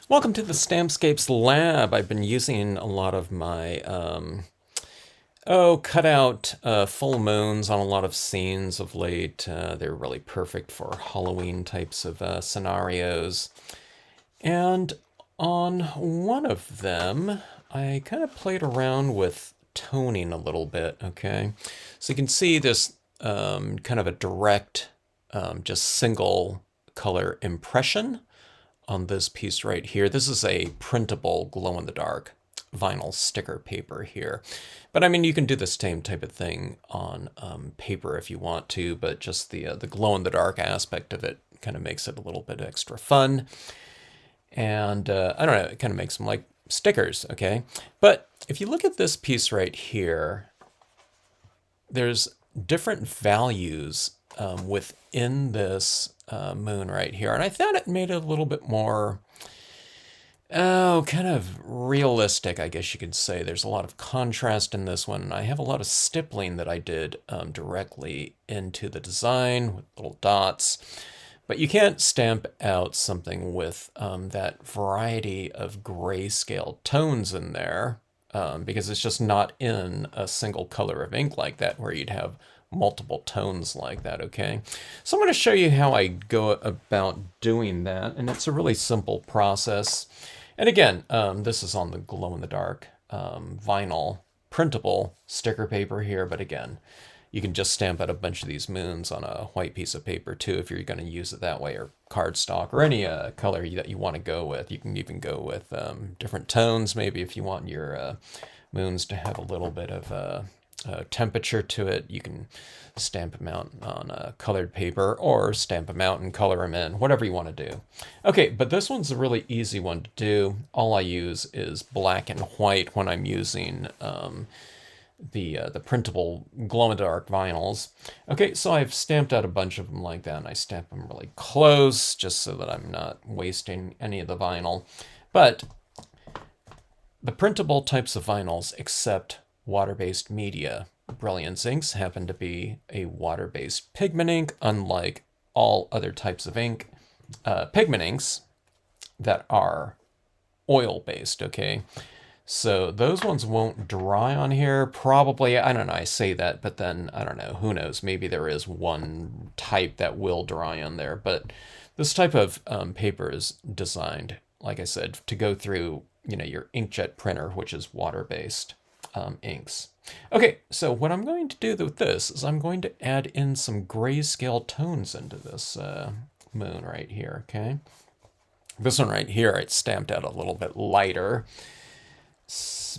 Welcome to the Stampscapes lab. I've been using a lot of my cut out full moons on a lot of scenes of late. They're really perfect for Halloween types of scenarios. And on one of them, I kind of played around with toning a little bit, okay? So you can see this kind of a direct, just single color impression on this piece right here. This is a printable glow-in-the-dark vinyl sticker paper here. But I mean, you can do the same type of thing on paper if you want to, but just the glow-in-the-dark aspect of it kind of makes it a little bit extra fun. And I don't know, it kind of makes them like stickers, okay? But if you look at this piece right here, there's different values within this moon right here. And I thought it made it a little bit more, kind of realistic, I guess you could say. There's a lot of contrast in this one. And I have a lot of stippling that I did directly into the design with little dots. But you can't stamp out something with that variety of grayscale tones in there because it's just not in a single color of ink like that where you'd have multiple tones like that, okay? So I'm going to show you how I go about doing that, and it's a really simple process. And again, this is on the glow-in-the-dark vinyl printable sticker paper here, but again, you can just stamp out a bunch of these moons on a white piece of paper too if you're going to use it that way, or cardstock, or any color that you want to go with. You can even go with different tones, maybe if you want your moons to have a little bit of temperature to it. You can stamp them out on colored paper or stamp them out and color them in, whatever you want to do. Okay, but this one's a really easy one to do. All I use is black and white when I'm using the printable glow-in-the-dark vinyls. Okay, so I've stamped out a bunch of them like that, and I stamp them really close just so that I'm not wasting any of the vinyl. But the printable types of vinyls accept water-based media. Brilliance inks happen to be a water-based pigment ink, unlike all other types of ink. Pigment inks that are oil-based, okay? So those ones won't dry on here. Probably, I don't know, I say that, but then, I don't know, who knows? Maybe there is one type that will dry on there. But this type of paper is designed, like I said, to go through, your inkjet printer, which is water-based inks. Okay, so what I'm going to do with this is I'm going to add in some grayscale tones into this moon right here, okay? This one right here, it's stamped out a little bit lighter.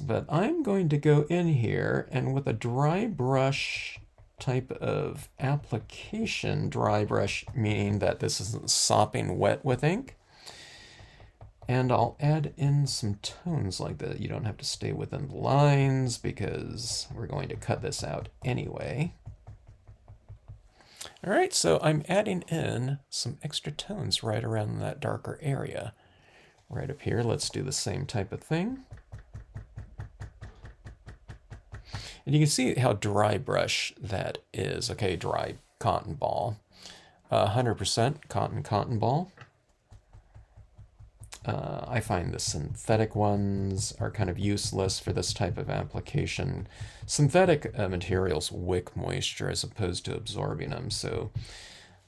But I'm going to go in here and with a dry brush type of application, dry brush meaning that this isn't sopping wet with ink, and I'll add in some tones like that. You don't have to stay within the lines because we're going to cut this out anyway. All right, so I'm adding in some extra tones right around that darker area. Right up here, let's do the same type of thing. And you can see how dry brush that is. Okay, dry cotton ball. 100% cotton ball. I find the synthetic ones are kind of useless for this type of application. Synthetic materials wick moisture as opposed to absorbing them, so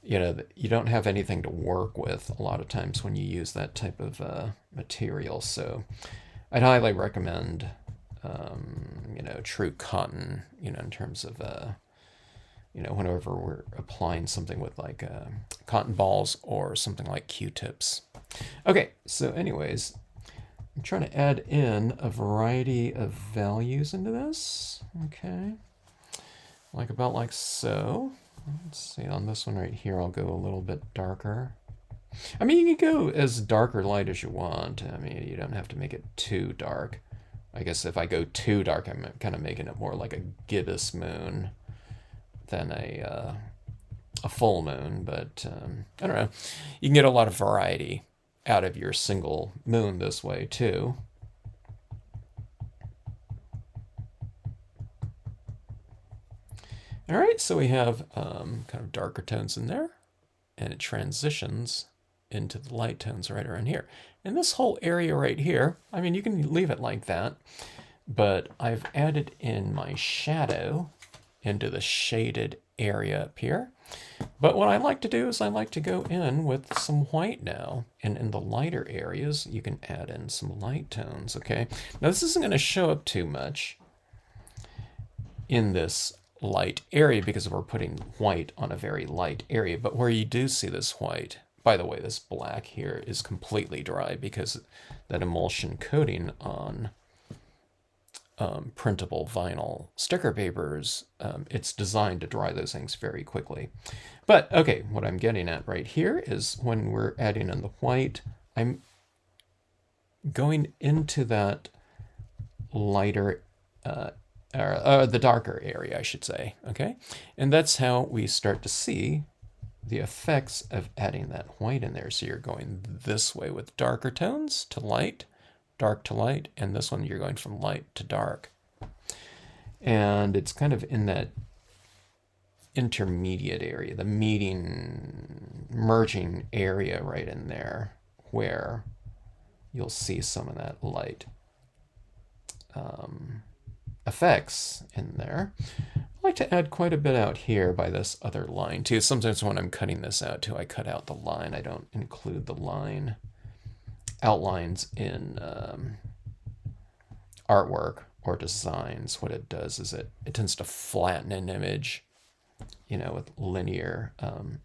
you don't have anything to work with a lot of times when you use that type of material. So I'd highly recommend true cotton, in terms of, whenever we're applying something with like cotton balls or something like Q-tips. Okay, so anyways, I'm trying to add in a variety of values into this. Okay, about like so. Let's see, on this one right here, I'll go a little bit darker. I mean, you can go as dark or light as you want. I mean, you don't have to make it too dark. I guess if I go too dark, I'm kind of making it more like a gibbous moon than a full moon. But I don't know. You can get a lot of variety out of your single moon this way too. All right, so we have kind of darker tones in there, and it transitions into the light tones right around here. And this whole area right here, I mean, you can leave it like that, but I've added in my shadow into the shaded area up here. But what I like to do is I like to go in with some white now. And in the lighter areas, you can add in some light tones, okay? Now this isn't going to show up too much in this light area because we're putting white on a very light area. But where you do see this white, by the way, this black here is completely dry because that emulsion coating on printable vinyl sticker papers, it's designed to dry those things very quickly. But okay, what I'm getting at right here is when we're adding in the white, I'm going into that lighter, the darker area, I should say, okay? And that's how we start to see the effects of adding that white in there. So you're going this way with darker tones to light, dark to light, and this one you're going from light to dark. And it's kind of in that intermediate area, the merging area right in there where you'll see some of that light effects in there. I like to add quite a bit out here by this other line too. Sometimes when I'm cutting this out too, I cut out the line. I don't include the line outlines in artwork or designs. What it does is it tends to flatten an image, you know, with linear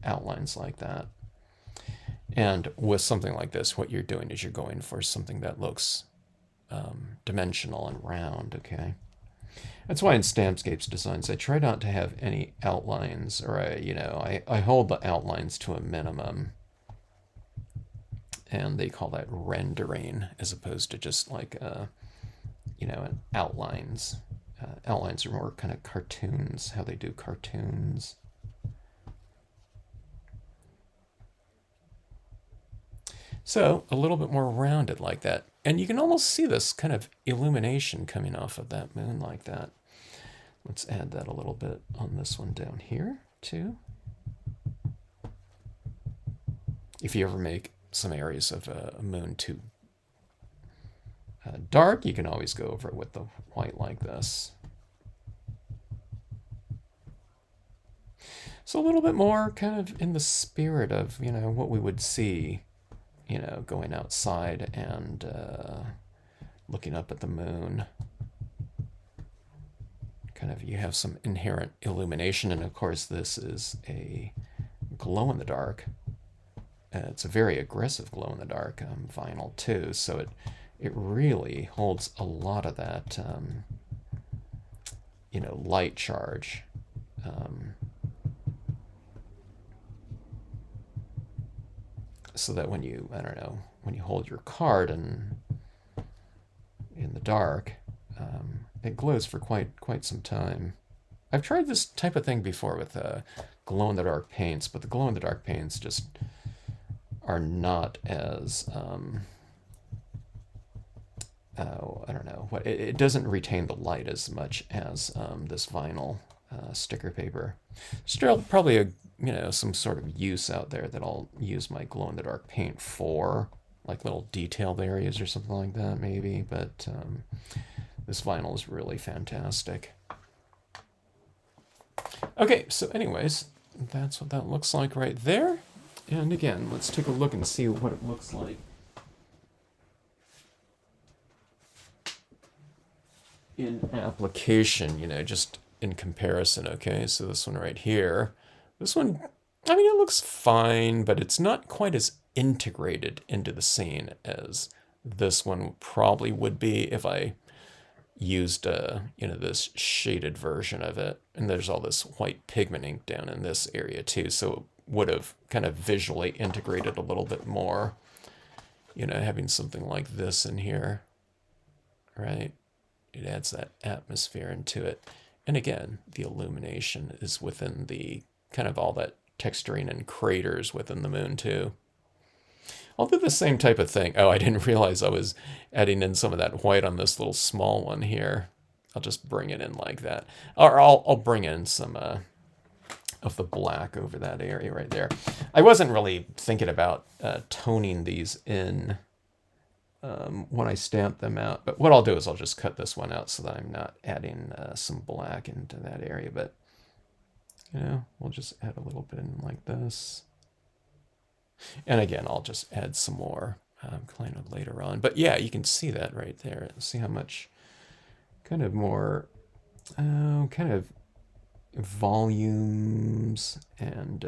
outlines like that. And with something like this, what you're doing is you're going for something that looks dimensional and round, okay? That's why in Stampscapes designs, I try not to have any outlines, or I hold the outlines to a minimum. And they call that rendering as opposed to just like, outlines. Outlines are more kind of cartoons, how they do cartoons. So a little bit more rounded like that. And you can almost see this kind of illumination coming off of that moon like that. Let's add that a little bit on this one down here too. If you ever make some areas of a moon too dark, you can always go over it with the white like this. So a little bit more kind of in the spirit of, what we would see, going outside and looking up at the moon. Kind of, you have some inherent illumination, and of course this is a glow-in-the-dark. It's a very aggressive glow-in-the-dark vinyl too, so it really holds a lot of that, light charge. So that when you hold your card in the dark, it glows for quite some time. I've tried this type of thing before with glow-in-the-dark paints, but the glow-in-the-dark paints just are not as I don't know what it doesn't retain the light as much as this vinyl sticker paper. Still probably some sort of use out there that I'll use my glow-in-the-dark paint for, like little detailed areas or something like that maybe, but this vinyl is really fantastic. Okay, so anyways, that's what that looks like right there. And again, let's take a look and see what it looks like in application, just in comparison, okay? So this one right here, this one, I mean, it looks fine, but it's not quite as integrated into the scene as this one probably would be if I used, this shaded version of it. And there's all this white pigment ink down in this area too, so it would have kind of visually integrated a little bit more, having something like this in here, right? It adds that atmosphere into it. And again, the illumination is within the kind of all that texturing and craters within the moon too. I'll do the same type of thing. Oh, I didn't realize I was adding in some of that white on this little small one here. I'll just bring it in like that. Or I'll bring in some of the black over that area right there. I wasn't really thinking about toning these in when I stamp them out, but what I'll do is I'll just cut this one out so that I'm not adding some black into that area. But we'll just add a little bit in like this, and again I'll just add some more kind of later on. But yeah, you can see that right there. See how much kind of more kind of volumes and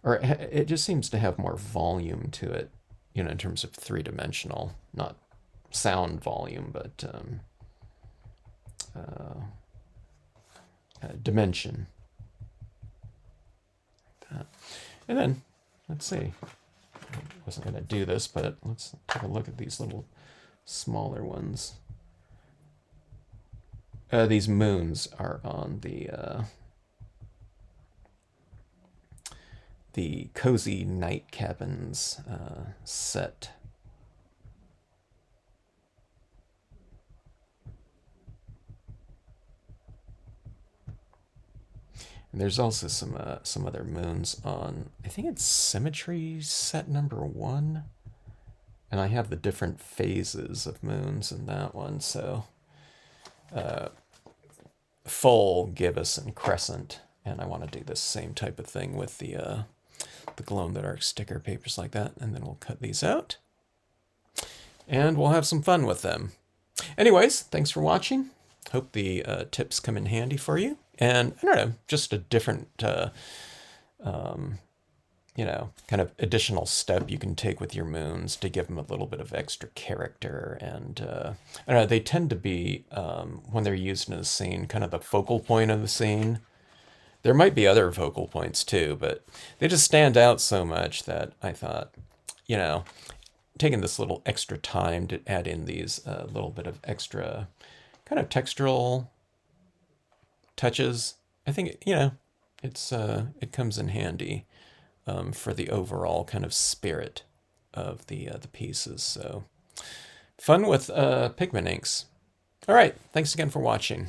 or it just seems to have more volume to it, in terms of three-dimensional, not sound volume, but dimension. Like that. And then, let's see. I wasn't going to do this, but let's take a look at these little smaller ones. These moons are on the Cozy Night Cabins set. And there's also some other moons on, I think it's Symmetry set #1. And I have the different phases of moons in that one. So full, gibbous, and crescent. And I want to do the same type of thing with the glow-in-the-dark sticker papers like that. And then we'll cut these out. And we'll have some fun with them. Anyways, thanks for watching. Hope the tips come in handy for you. And I don't know, just a different, kind of additional step you can take with your moons to give them a little bit of extra character. And I don't know, they tend to be, when they're used in a scene, kind of the focal point of the scene. There might be other focal points too, but they just stand out so much that I thought, taking this little extra time to add in these little bit of extra kind of textural touches, I think, it comes in handy for the overall kind of spirit of the pieces. So fun with pigment inks. All right, thanks again for watching.